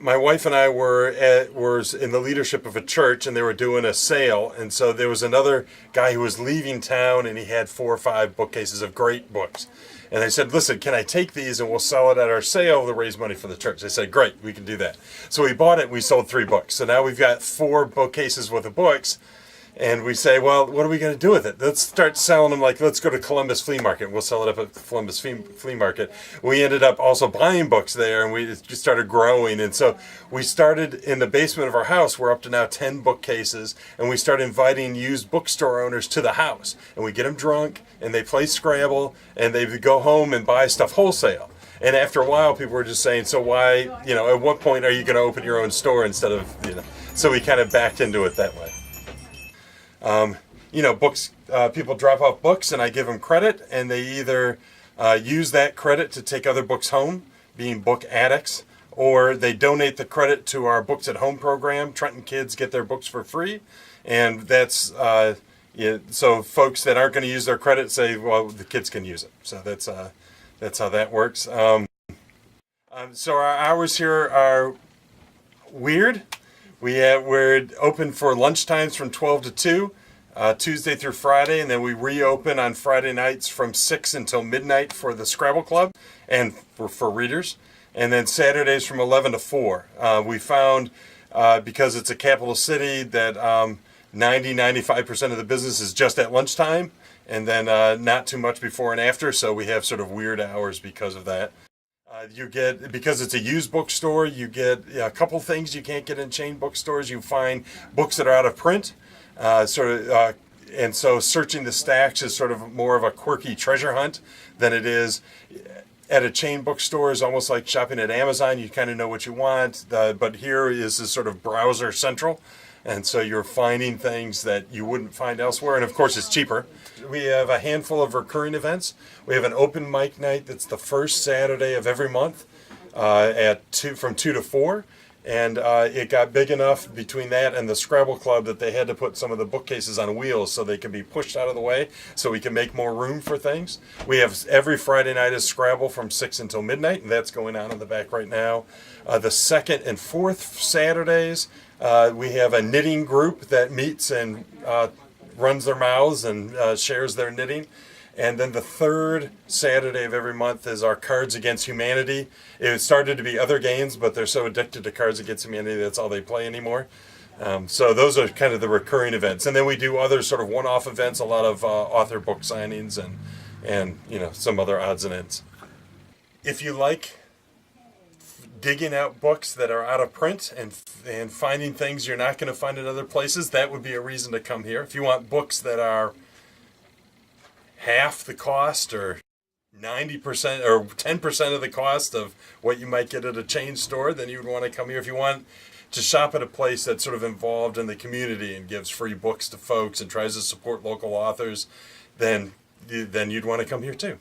my wife and I were in the leadership of a church, and they were doing a sale, and so there was another guy who was leaving town, and he had 4 or 5 bookcases of great books. And I said, listen, can I take these and we'll sell it at our sale to raise money for the church? They said, great, we can do that. So we bought it and we sold 3 books. So now we've got 4 bookcases worth of books. And we say, well, what are we going to do with it? Let's start selling them. Like, let's go to Columbus Flea Market. We'll sell it up at Columbus Flea Market. We ended up also buying books there, and we just started growing. And so we started in the basement of our house. We're up to now 10 bookcases, and we start inviting used bookstore owners to the house. And we get them drunk, and they play Scrabble, and they go home and buy stuff wholesale. And after a while, people were just saying, so why, at what point are you going to open your own store instead of, So we kind of backed into it that way. Books, people drop off books and I give them credit, and they either use that credit to take other books home, being book addicts, or they donate the credit to our Books at Home program. Trenton kids get their books for free, and that's so folks that aren't going to use their credit say, well, the kids can use it. So that's how that works. So our hours here are weird. We're open for lunchtimes from 12 to 2, Tuesday through Friday, and then we reopen on Friday nights from 6 until midnight for the Scrabble Club and for readers, and then Saturdays from 11 to 4. We found, because it's a capital city, that 90-95% of the business is just at lunchtime, and then not too much before and after, so we have sort of weird hours because of that. Because it's a used bookstore, you get a couple things you can't get in chain bookstores. You find books that are out of print, and so searching the stacks is sort of more of a quirky treasure hunt than it is at a chain bookstore. Is almost like shopping at Amazon. You kind of know what you want, but here is this sort of browser central. And so you're finding things that you wouldn't find elsewhere. And of course, it's cheaper. We have a handful of recurring events. We have an open mic night that's the first Saturday of every month from 2 to 4. And it got big enough between that and the Scrabble Club that they had to put some of the bookcases on wheels so they can be pushed out of the way so we can make more room for things. We have every Friday night is Scrabble from 6 until midnight, and that's going on in the back right now. The second and fourth Saturdays, we have a knitting group that meets and runs their mouths and shares their knitting. And then the third Saturday of every month is our Cards Against Humanity. It started to be other games, but they're so addicted to Cards Against Humanity that's all they play anymore. So those are kind of the recurring events. And then we do other sort of one-off events, a lot of author book signings and some other odds and ends. If you like digging out books that are out of print and finding things you're not going to find in other places, that would be a reason to come here. If you want books that are half the cost or 90% or 10% of the cost of what you might get at a chain store, then you would want to come here. If you want to shop at a place that's sort of involved in the community and gives free books to folks and tries to support local authors, then you'd want to come here too.